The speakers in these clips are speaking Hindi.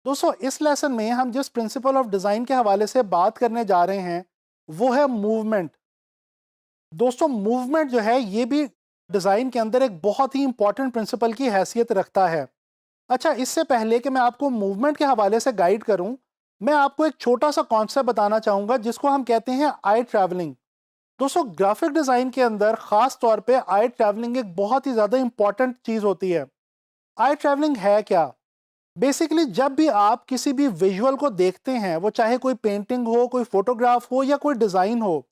दोस्तों इस लेसन में हम जिस प्रिंसिपल ऑफ डिज़ाइन के हवाले से बात करने जा रहे हैं वो है मूवमेंट। दोस्तों मूवमेंट जो है ये भी डिज़ाइन के अंदर एक बहुत ही इंपॉर्टेंट प्रिंसिपल की हैसियत रखता है। अच्छा, इससे पहले कि मैं आपको मूवमेंट के हवाले से गाइड करूं, मैं आपको एक छोटा सा कॉन्सेप्ट बताना चाहूँगा जिसको हम कहते हैं आई ट्रैवलिंग। दोस्तों ग्राफिक डिज़ाइन के अंदर ख़ास तौर पे आई ट्रैवलिंग एक बहुत ही ज़्यादा इंपॉर्टेंट चीज़ होती है। आई ट्रैवलिंग है क्या? बेसिकली जब भी आप किसी भी विजुअल को देखते हैं, वो चाहे कोई पेंटिंग हो, कोई फोटोग्राफ हो या कोई डिज़ाइन हो,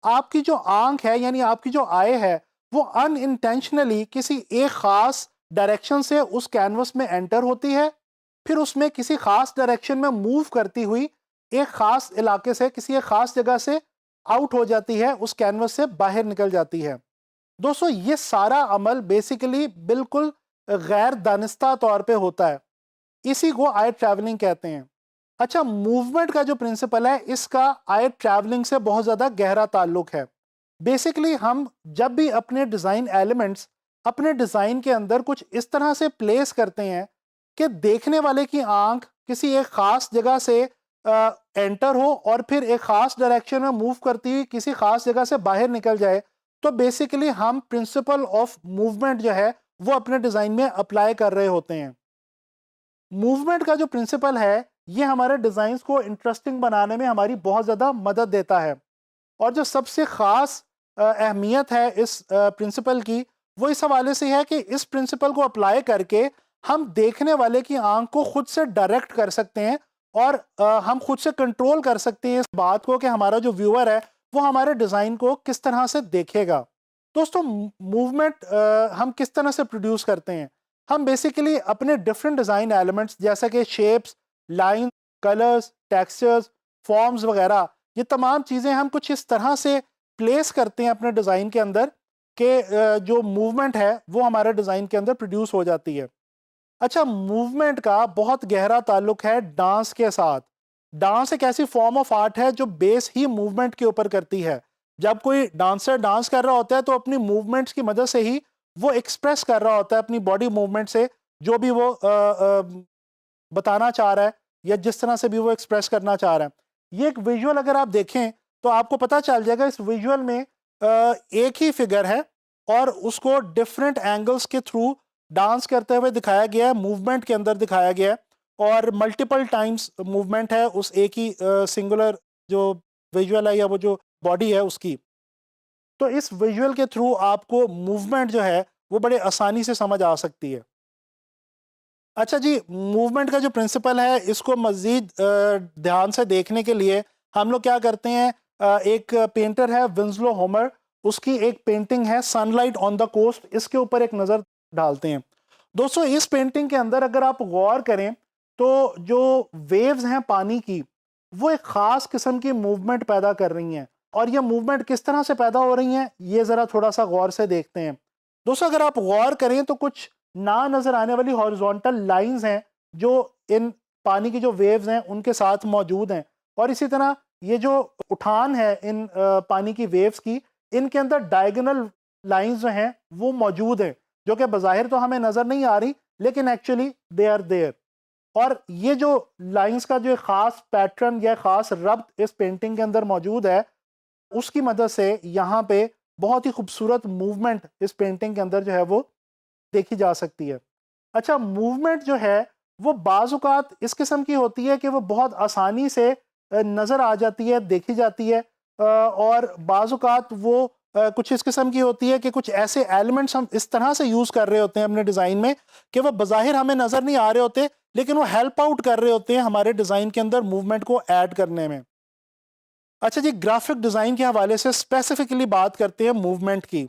आपकी जो आंख है यानी आपकी जो आई है वो अनइंटेंशनली किसी एक खास डायरेक्शन से उस कैनवस में एंटर होती है, फिर उसमें किसी खास डायरेक्शन में मूव करती हुई एक खास इलाके से, किसी एक खास जगह से आउट हो जाती है, उस कैनवस से बाहर निकल जाती है। दोस्तों ये सारा अमल बेसिकली बिल्कुल गैर दानिस्ता तौर पे होता है, इसी को आई ट्रैवलिंग कहते हैं। अच्छा, मूवमेंट का जो प्रिंसिपल है इसका आई ट्रैवलिंग से बहुत ज़्यादा गहरा ताल्लुक है। बेसिकली हम जब भी अपने डिज़ाइन एलिमेंट्स अपने डिज़ाइन के अंदर कुछ इस तरह से प्लेस करते हैं कि देखने वाले की आंख किसी एक ख़ास जगह से एंटर हो और फिर एक ख़ास डायरेक्शन में मूव करती हुई किसी ख़ास जगह से बाहर निकल जाए, तो बेसिकली हम प्रिंसिपल ऑफ मूवमेंट जो है वो अपने डिज़ाइन में अप्लाई कर रहे होते हैं। मूवमेंट का जो प्रिंसिपल है ये हमारे डिज़ाइंस को इंटरेस्टिंग बनाने में हमारी बहुत ज़्यादा मदद देता है। और जो सबसे ख़ास अहमियत है इस प्रिंसिपल की, वो इस हवाले से है कि इस प्रिंसिपल को अप्लाई करके हम देखने वाले की आंख को खुद से डायरेक्ट कर सकते हैं और हम खुद से कंट्रोल कर सकते हैं इस बात को कि हमारा जो व्यूअर है वो हमारे डिज़ाइन को किस तरह से देखेगा। दोस्तों मूवमेंट हम किस तरह से प्रोड्यूस करते हैं? हम बेसिकली अपने डिफरेंट डिज़ाइन एलिमेंट्स जैसे कि shapes, line, colours, textures, forms वगैरह, ये तमाम चीज़ें हम कुछ इस तरह से प्लेस करते हैं अपने डिज़ाइन के अंदर कि जो मूवमेंट है वो हमारे डिज़ाइन के अंदर प्रोड्यूस हो जाती है। अच्छा, मूवमेंट का बहुत गहरा ताल्लुक है डांस के साथ। डांस एक ऐसी फॉर्म ऑफ आर्ट है जो बेस ही मूवमेंट के ऊपर करती है। जब कोई डांसर डांस कर रहा होता है तो अपनी मूवमेंट्स की मदद से ही वो एक्सप्रेस कर रहा होता है अपनी बॉडी मूवमेंट से जो भी वो बताना चाह रहा है या जिस तरह से भी वो एक्सप्रेस करना चाह रहा है। ये एक विजुअल अगर आप देखें तो आपको पता चल जाएगा इस विजुअल में एक ही फिगर है और उसको डिफरेंट एंगल्स के थ्रू डांस करते हुए दिखाया गया है, मूवमेंट के अंदर दिखाया गया है और मल्टीपल टाइम्स मूवमेंट है उस एक ही सिंगुलर जो विजुअल है या वो जो बॉडी है उसकी। तो इस विजुअल के थ्रू आपको मूवमेंट जो है वो बड़े आसानी से समझ आ सकती है। अच्छा जी, मूवमेंट का जो प्रिंसिपल है इसको मज़ीद ध्यान से देखने के लिए हम लोग क्या करते हैं, एक पेंटर है विंस्लो होमर, उसकी एक पेंटिंग है सनलाइट ऑन द कोस्ट, इसके ऊपर एक नज़र डालते हैं। दोस्तों इस पेंटिंग के अंदर अगर आप गौर करें तो जो वेव्स हैं पानी की वो एक ख़ास किस्म की मूवमेंट पैदा कर रही हैं और ये मूवमेंट किस तरह से पैदा हो रही हैं ये ज़रा थोड़ा सा गौर से देखते हैं। दोस्तों अगर आप गौर करें तो कुछ ना नजर आने वाली हॉरिजॉन्टल लाइंस हैं जो इन पानी की जो वेव्स हैं उनके साथ मौजूद हैं और इसी तरह ये जो उठान है इन पानी की वेव्स की, इनके अंदर डायगोनल लाइंस जो हैं वो मौजूद हैं जो कि बज़ाहिर तो हमें नज़र नहीं आ रही लेकिन एक्चुअली दे आर देयर। और ये जो लाइंस का जो ख़ास पैटर्न या ख़ास रब्त इस पेंटिंग के अंदर मौजूद है उसकी मदद से यहाँ पे बहुत ही खूबसूरत मूवमेंट इस पेंटिंग के अंदर जो है वो देखी जा सकती है। अच्छा, मूवमेंट जो है वो बाज़-औक़ात इस किस्म की होती है कि वो बहुत आसानी से नज़र आ जाती है, देखी जाती है और बाज़-औक़ात वो कुछ इस किस्म की होती है कि कुछ ऐसे एलिमेंट्स हम इस तरह से यूज़ कर रहे होते हैं अपने डिज़ाइन में कि वो बज़ाहिर हमें नज़र नहीं आ रहे होते लेकिन वो हेल्प आउट कर रहे होते हैं हमारे डिज़ाइन के अंदर मूवमेंट को ऐड करने में। अच्छा जी, ग्राफ़िक डिज़ाइन के हवाले से स्पेसिफ़िकली बात करते हैं मूवमेंट की।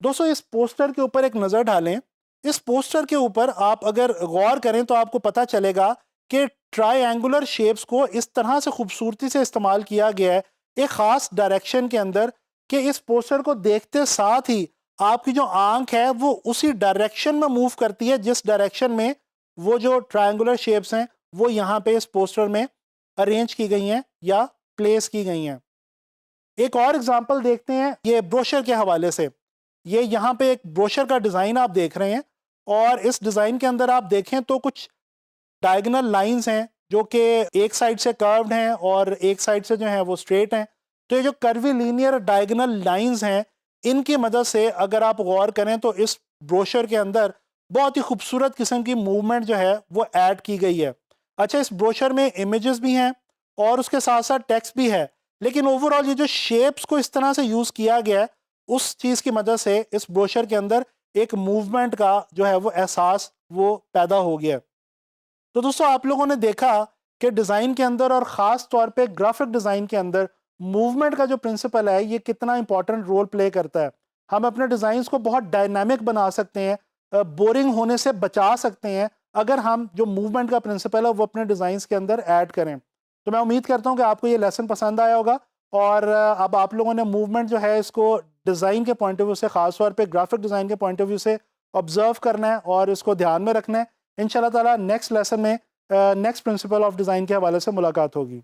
दोस्तों इस पोस्टर के ऊपर एक नज़र डालें। इस पोस्टर के ऊपर आप अगर गौर करें तो आपको पता चलेगा कि ट्रायंगुलर शेप्स को इस तरह से खूबसूरती से इस्तेमाल किया गया है एक ख़ास डायरेक्शन के अंदर कि इस पोस्टर को देखते साथ ही आपकी जो आंख है वो उसी डायरेक्शन में मूव करती है जिस डायरेक्शन में वो जो ट्रायंगुलर शेप्स हैं वो यहाँ पे इस पोस्टर में अरेंज की गई हैं या प्लेस की गई हैं। एक और एग्जांपल देखते हैं ये ब्रोशर के हवाले से। ये यहाँ पे एक ब्रोशर का डिज़ाइन आप देख रहे हैं और इस डिज़ाइन के अंदर आप देखें तो कुछ डायगोनल लाइंस हैं जो कि एक साइड से कर्व्ड हैं और एक साइड से जो है वो स्ट्रेट हैं। तो ये जो कर्वी लीनियर डायगोनल लाइंस हैं, इनकी मदद से अगर आप गौर करें तो इस ब्रोशर के अंदर बहुत ही खूबसूरत किस्म की मूवमेंट जो है वो ऐड की गई है। अच्छा, इस ब्रोशर में इमेजेस भी हैं और उसके साथ साथ टेक्स्ट भी है, लेकिन ओवरऑल ये जो शेप्स को इस तरह से यूज़ किया गया है, उस चीज़ की मदद से इस ब्रोशर के अंदर एक मूवमेंट का जो है वो एहसास वो पैदा हो गया। तो दोस्तों, आप लोगों ने देखा कि डिज़ाइन के अंदर और ख़ास तौर पे ग्राफिक डिज़ाइन के अंदर मूवमेंट का जो प्रिंसिपल है ये कितना इंपॉर्टेंट रोल प्ले करता है। हम अपने डिज़ाइंस को बहुत डायनामिक बना सकते हैं, बोरिंग होने से बचा सकते हैं अगर हम जो मूवमेंट का प्रिंसिपल है वो अपने डिज़ाइंस के अंदर ऐड करें। तो मैं उम्मीद करता हूँ कि आपको ये लेसन पसंद आया होगा और अब आप लोगों ने मूवमेंट जो है इसको डिज़ाइन के पॉइंट ऑफ व्यू से, ख़ास तौर पे ग्राफिक डिज़ाइन के पॉइंट ऑफ व्यू से ऑब्जर्व करना है और इसको ध्यान में रखना है। इंशाल्लाह ताला नेक्स्ट लेसन में नेक्स्ट प्रिंसिपल ऑफ डिज़ाइन के हवाले से मुलाकात होगी।